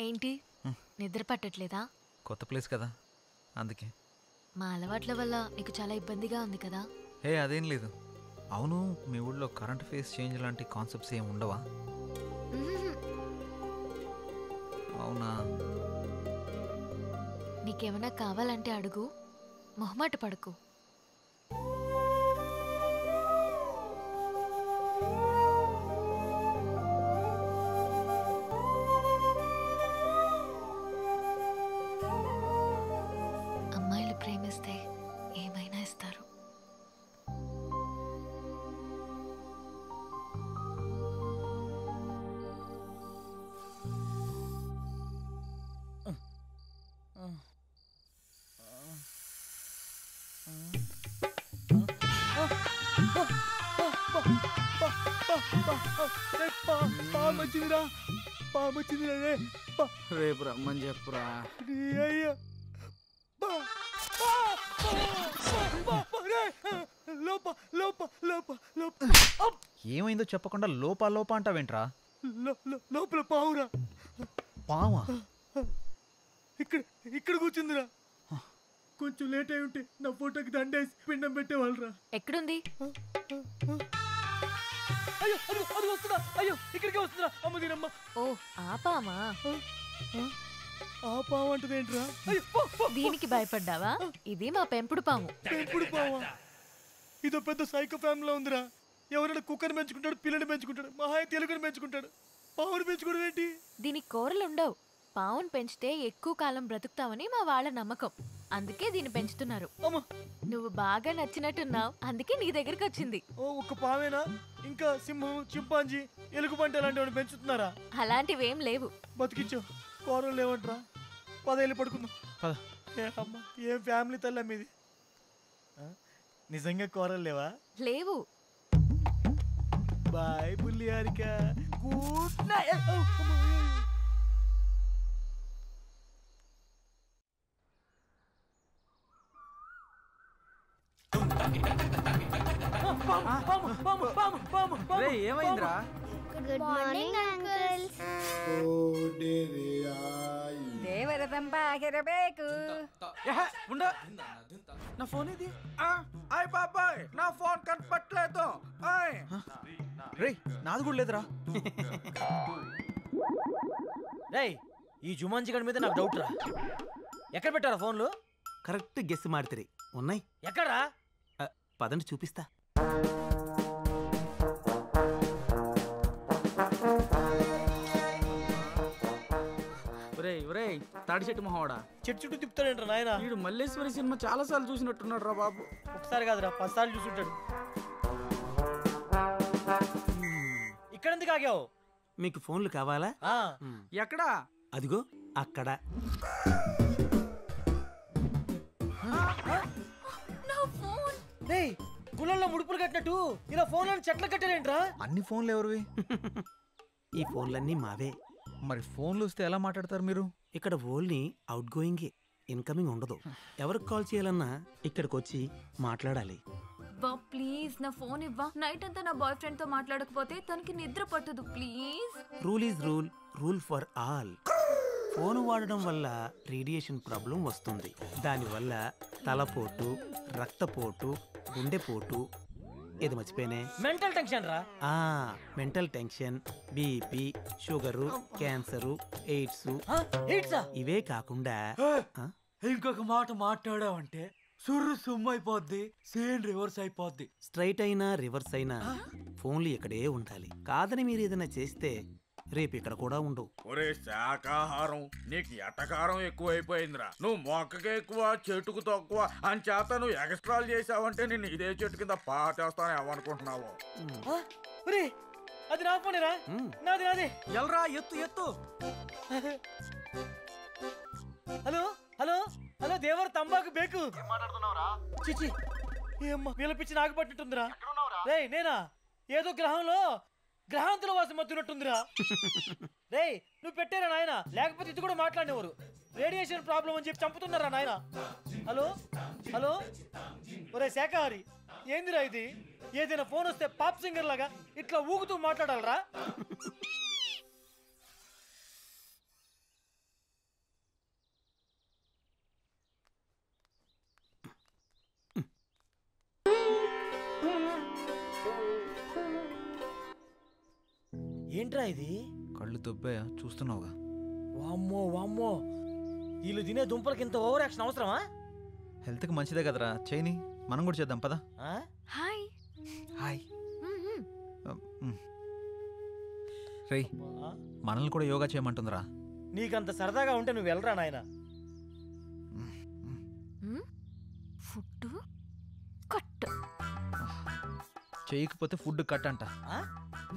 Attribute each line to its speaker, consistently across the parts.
Speaker 1: ఏంటి నిద్ర పట్టట్లేదా?
Speaker 2: కొత్త ప్లేస్ కదా అందుకే.
Speaker 1: మా అలవాట్ల వల్ల నీకు చాలా ఇబ్బందిగా ఉంది కదా?
Speaker 2: హే అదేం లేదు. అవును, మీ ఊళ్ళో కరెంట్ ఫేస్ చేంజ్ లాంటి కాన్సెప్ట్స్ ఏమి ఉండవా? అవునా?
Speaker 1: నీకేమైనా కావాలంటే అడుగు, మొహమాట పడకు. అమ్మాయిలు ప్రేమిస్తే ఏమైనా ఇస్తారు.
Speaker 3: రేపు రమ్మని చెప్పురా.
Speaker 2: ఏమైందో చెప్పకుండా లోపా లోపా అంటావేంట్రా?
Speaker 4: లోపల పావురా.
Speaker 2: పావా?
Speaker 4: ఇక్కడ కూర్చుందిరా. కొంచెం లేట్ అయి ఉంటే నా ఫోటోకి దండేసి పిండం పెట్టేవాళ్ళరా.
Speaker 1: ఎక్కడుంది?
Speaker 4: అయ్యో అది వస్తుందా? అయ్యో ఇక్కడికే వస్తుందా? అమ్మ దీనమ్మ.
Speaker 1: ఓ ఆ పామా?
Speaker 4: ఆ పాము అంటదేంట్రా?
Speaker 1: దీనికి భయపడ్డావా? ఇది మా పెంపుడు పాము.
Speaker 4: పెంపుడు పావా? ఇదో పెద్ద సైకో ఫ్యామిలీలో ఉందిరా. ఎవరైనా కుక్కని పెంచుకుంటాడు, పిల్లని పెంచుకుంటాడు, మహా తెలుగుని పెంచుకుంటాడు. పావుని పెంచుకోవడం ఏంటి?
Speaker 1: దీనికి కూరలు ఉండవు. పావును పెంచితే ఎక్కువ కాలం బ్రతుకుతావని మా వాళ్ళ నమ్మకం. అందుకే దీన్ని పెంచుతున్నారు. నువ్వు బాగా నచ్చినట్టున్నావు, అందుకే నీ దగ్గరికి వచ్చింది.
Speaker 4: ఓ ఒక్క పావేనా? ఇంకా సింహం, చింపాంజీ, ఎలుగుబంటి అలాంటివి పెంచుతున్నారా?
Speaker 1: అలాంటివేం లేవు.
Speaker 4: బతికించో. కూరలు లేవంట్రా. 10 ఏళ్ళు పడుకుందాం. అమ్మా ఏం ఫ్యామిలీ తల్లి మీది. నిజంగా కూరలు లేవా?
Speaker 1: లేవు.
Speaker 4: బాయ్ బుల్లి హారిక. Good night.
Speaker 3: ఏమైందిరా?
Speaker 5: Good morning uncles.
Speaker 6: ದೇವರ ತಂಪಾಗಿರಬೇಕು.
Speaker 3: నా ఫోన్ ఇది. అయ్ బాబాయ్ నా ఫోన్ కనపట్లేదు.
Speaker 2: రే నాది కూడా లేదురా.
Speaker 4: రేయ్ ఈ జుమాన్జీ గడి మీద నాకు డౌట్ రా. ఎక్కడ పెట్టారా ఫోన్లు?
Speaker 3: కరెక్ట్ గెస్ మాడితే ఉన్నాయి.
Speaker 4: ఎక్కడా?
Speaker 3: పదండి చూపిస్తా. తాడి చెట్టు మొహవాడా,
Speaker 4: చెట్టు చుట్టూ తిప్పుతాడంట నాయన.
Speaker 3: వీడు మల్లేశ్వరి సినిమా చాలా సార్లు చూసినట్టున్నాడు రా బాబు.
Speaker 4: ఒకసారి కాదురా 10 సార్లు చూసుంటాడు. ఇక్కడ ఎందుకు ఆగావు?
Speaker 3: మీకు ఫోన్లు కావాలా? ఎక్కడా? అదిగో అక్కడ.
Speaker 4: గుళ్ళల్లో ముడుపులు కట్టినట్టు ఇలా ఫోన్లను చెట్లు కట్టారేంట్రా?
Speaker 2: అన్ని ఫోన్లు ఎవరివి?
Speaker 3: ఈ ఫోన్లన్నీ మావే.
Speaker 2: మరి ఫోన్లు వస్తే ఎలా మాట్లాడతారు మీరు?
Speaker 3: ఇక్కడ ఓన్లీ అవుట్ గోయింగే, ఇన్కమింగ్ ఉండదు. ఎవరికి కాల్ చేయాలన్నా ఇక్కడికి వచ్చి మాట్లాడాలి.
Speaker 6: ప్లీజ్ నా ఫోన్ ఇవ్వా. నైట్ అంతా నా బాయ్ ఫ్రెండ్ తో మాట్లాడకపోతే తనకి నిద్ర పట్టదు. Please.
Speaker 3: Rule is rule, rule for all. Phone వాడడం వల్ల రేడియేషన్ ప్రాబ్లం వస్తుంది. దానివల్ల తలపోటు, రక్తపోటు, గుండెపోటు, ఏది మర్చిపోయినే,
Speaker 4: మెంటల్ టెన్షన్ రా.
Speaker 3: Mental tension, BP, sugar, cancer, AIDS. ఇవే కాకుండా
Speaker 4: ఇంకొక మాట మాట్లాడావంటే సుర్రు సుమ్మైపోద్ది, సేన్ రివర్స్ అయిపోద్ది.
Speaker 3: స్ట్రైట్ అయినా రివర్స్ అయినా ఫోన్లు ఇక్కడే ఉండాలి. కాదని మీరు ఏదైనా చేస్తే రేపు ఇక్కడ కూడా ఉండవు.
Speaker 7: ఒరే శాకాహారం, నీకు ఎటకారం ఎక్కువైపోయిందిరా. నువ్వు మొక్కకి ఎక్కువ చెట్టుకు తక్కువ అని చేత నువ్వు ఎక్స్ట్రాలు చేసావంటే నేను ఇదే చెట్టు కింద పాటేస్తాను ఏమనుకుంటున్నావు?
Speaker 4: అది నా ఫోనేరా. నాది నాది.
Speaker 3: ఎల్రా ఎత్తు ఎత్తు.
Speaker 4: హలో హలో హలో దేవర తంబాకు బేకు. చిచి ఏమ్మా వీళ్ళ పిచ్చి నాకు పట్టినట్టుందిరా. రేయ్ నేనా? ఏదో గ్రహాంతుల వాసం మత్తున్నట్టుందిరా. రేయ్ నువ్వు పెట్టారా నాయన, లేకపోతే ఇది కూడా మాట్లాడేవారు. రేడియేషన్ ప్రాబ్లం అని చెప్పి చంపుతున్నారా నాయన. హలో హలో ఒరే శాఖాహారి, ఏందిరా ఇది? ఏదైనా ఫోన్ వస్తే పాప్ సింగర్ లాగా ఇట్లా ఊగుతూ మాట్లాడాలరా? ఏంట్రా ఇది?
Speaker 2: కళ్ళు దొబ్బాయా చూస్తున్నావుగా.
Speaker 4: వామ్మో వామ్మో, వీళ్ళు తినే దుంపలకి ఇంత ఓవర్ యాక్షన్ అవసరమా?
Speaker 2: హెల్త్కి మంచిదే కదరా, చేయని. మనం కూడా చేద్దాం పదా.
Speaker 4: ఆ?
Speaker 1: హాయ్.
Speaker 2: హాయ్. రేయ్,
Speaker 4: ఆ?
Speaker 2: మనల్ని కూడా యోగా చేయమంటుందిరా.
Speaker 4: నీకంత సరదాగా ఉంటే నువ్వు వెళ్ళరా నాయన.
Speaker 1: Food cut.
Speaker 2: చేయకపోతే ఫుడ్ కట్ అంట.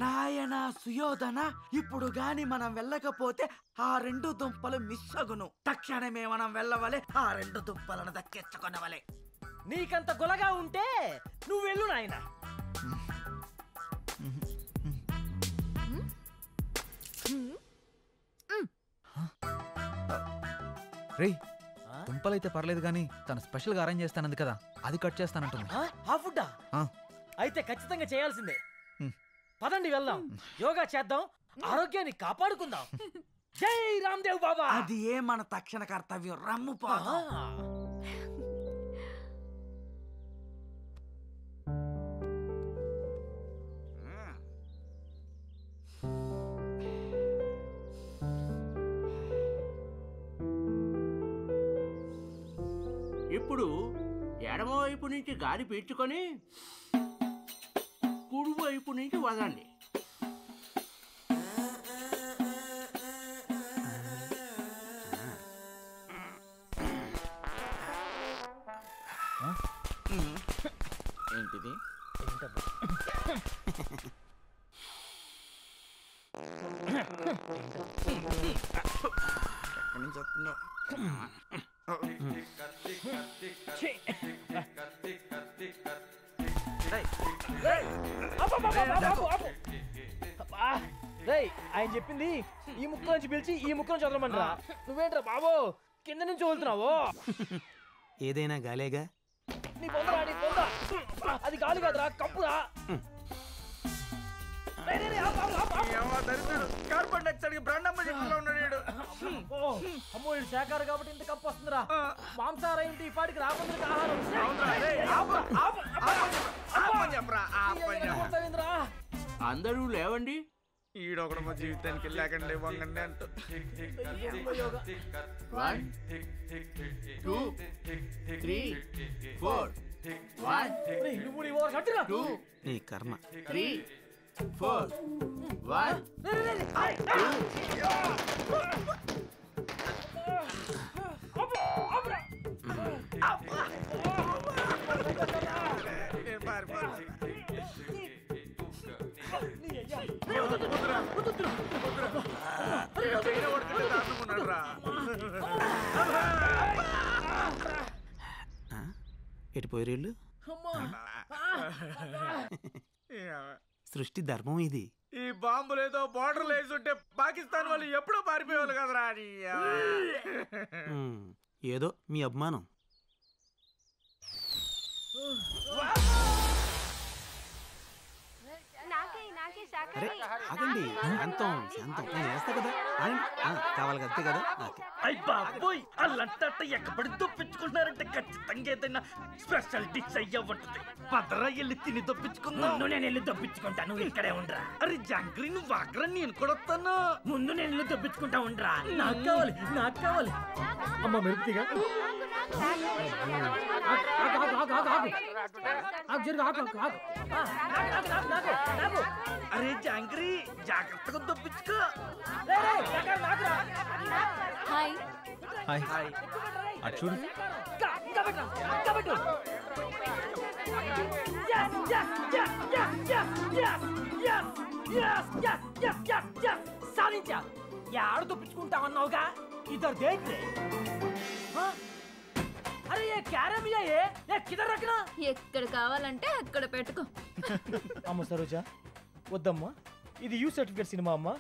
Speaker 8: నాయనా సుయోధన, ఇప్పుడు గాని మనం వెళ్ళకపోతే ఆ 2 దుంపలు మిస్ అగును. తక్షణమే మనం వెళ్ళవలే, ఆ 2 దుంపలను దక్కించుకొనవలే.
Speaker 4: నీకంత గులగా ఉంటే నువ్వు వెళ్ళు నాయన.
Speaker 2: రేయ్, దుంపలైతే పర్లేదు కానీ తను స్పెషల్గా అరేంజ్ చేస్తానంది కదా, అది కట్ చేస్తానంటుంది.
Speaker 4: ఆ ఫుడ్డా?
Speaker 2: ఆ.
Speaker 4: అయితే ఖచ్చితంగా చేయాల్సిందే.
Speaker 2: హ్మ్.
Speaker 4: పదండి వెళ్దాం, యోగా చేద్దాం, ఆరోగ్యాన్ని కాపాడుకుందాం. జై రామ్దేవ్ బాబా.
Speaker 8: అది ఏ మన తక్షణ కర్తవ్యం. రమ్ము పోదాం.
Speaker 9: ఇప్పుడు ఎడమవైపు నుంచి గాలి పీల్చుకొని కుడివైపు నుంచి వదండి.
Speaker 7: ఏంటిది? ఎక్కడి నుంచి వస్తుందో?
Speaker 4: ఆయన చెప్పింది ఈ ముక్క నుంచి పిలిచి ఈ ముక్క నుంచి వదలమంటారా? నువ్వేంట్రా బాబు కింద నుంచి వదులుతున్నావు?
Speaker 3: ఏదైనా గాలేగా.
Speaker 4: నీ పొందరా, నీ పొంద. అది గాలి కాదురా, కప్పురా.
Speaker 7: కార్బన్ డైఆక్సైడ్ బ్రాండమ్మ చెప్పులో ఉన్నాడు.
Speaker 4: అమ్మో, ఇది శాఖారు కాబట్టి ఇంత కప్పు వస్తుందిరా. మాంసాహార ఇంటి ఈ పాటికి రాబందులకు ఆహారం.
Speaker 9: అందరూ లేవండి.
Speaker 7: ఈడొకడు మా జీవితానికి లేకండి వంగండి అంటూ.
Speaker 9: 1 2 3 4 1 2
Speaker 3: నీ కర్మ.
Speaker 9: 3 4 1
Speaker 3: ఎటుపోయి రేళ్ళు. సృష్టి ధర్మం ఇది.
Speaker 7: ఈ బాంబులు ఏదో బోర్డర్ వేసుంటే పాకిస్తాన్ వాళ్ళు ఎప్పుడో పారిపోయేవాళ్ళు కదరా.
Speaker 3: ఏదో మీ అభిమానం. అరే ఆగండి, శాంతం శాంతం. నేను వేస్తా కదా, కావాలి అంతే కదా.
Speaker 9: అయ్ బాబోయ్, అల్లంతా ఎక్కబడి దొప్పించుకుంటున్నారంటే ఖచ్చితంగా ఏదైనా స్పెషల్ డిష్ అయ్యా ఉంటుంది. పదరా వెళ్ళి తిని దొప్పించుకుందాం. ముందు నేను వెళ్ళి దొప్పించుకుంటా, నువ్వు ఇక్కడే ఉండరా. అరే జాంగ్రీ, నువ్వు వాకరా, నేను కూడా వస్తాను. ముందు నేను వెళ్ళి దొప్పించుకుంటా ఉండరా.
Speaker 4: నాకు కావాలి, నాకు కావాలి. అమ్మ మెరుపుగా
Speaker 9: అరే జాంగ్రీ, జాగ్రత్తగా దొప్పించుకో.
Speaker 1: హాయ్.
Speaker 2: హాయ్. అటు చూడు.
Speaker 4: సాధించా. యాడ దొప్పించుకుంటా అన్నావుగా, ఇద్దరు దేఖే. అరే ఏ క్యారమియా ఏ కిదర్ రఖనా.
Speaker 6: ఎక్కడ కావాలంటే అక్కడ పెట్టుకో.
Speaker 4: అమ్మ సరోజా, వద్దమ్మా, ఇది యూ సర్టిఫికేట్ సినిమా అమ్మా.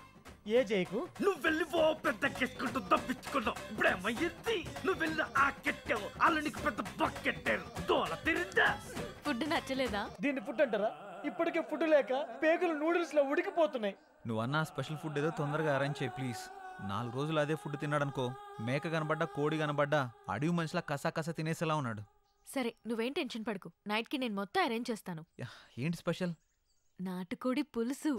Speaker 4: ఏ జైకు
Speaker 9: నువ్వు వెళ్ళి ఓ పెద్ద కెట్టుకుంటూ తప్పించుకున్నావు. ఇప్పుడేమయ్యింది? నువ్వు వెళ్ళి ఆ కెట్టావు, అలా నీకు పెద్ద బకెట్టారు. తోల తిరిందా?
Speaker 1: ఫుడ్ నచ్చలేదా?
Speaker 4: దీన్ని ఫుడ్ అంటారా? ఇప్పటికే ఫుడ్ లేక పేగులు నూడిల్స్ లో ఉడికిపోతున్నాయి.
Speaker 2: నువ్వు అన్న స్పెషల్ ఫుడ్ ఏదో తొందరగా అరేంజ్ చేయి ప్లీజ్. 4 రోజులు అదే ఫుడ్ తిన్నాడనుకో, మేక కనబడ్డా కోడి కనబడ్డా అడవి మనిషిలా కసా తినేసేలా ఉన్నాడు.
Speaker 1: సరే, నువ్వేం టెన్షన్ పడకు. నైట్ కి నేను మొత్తం అరేంజ్ చేస్తాను.
Speaker 2: ఏంటి స్పెషల్?
Speaker 1: నాటుకోడి పులుసు,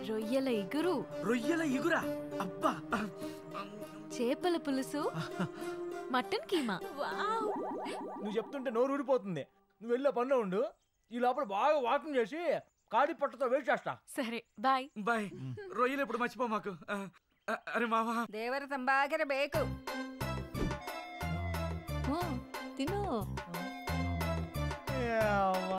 Speaker 1: రొయ్యల ఇగురు,
Speaker 8: రొయ్యల ఇగురా? అబ్బా!
Speaker 1: చేపల పులుసు, మటన్ కీమా.
Speaker 4: నువ్వు చెప్తుంటే నోరు ఊడిపోతుంది. నువ్వు వెళ్ళే పనిలో ఉండు. ఈ లోపల బాగా వాకింగ్ చేసి కాడి పట్టతో వెయిట్ చేస్తా.
Speaker 1: సరే బాయ్.
Speaker 8: బాయ్. రొయ్యలు ఎప్పుడు మర్చిపో మాకు. అరే మావా,
Speaker 10: ದೇವರ ತಂಬಾಗಿರ ಬೇಕು. ತಿನ್ನು.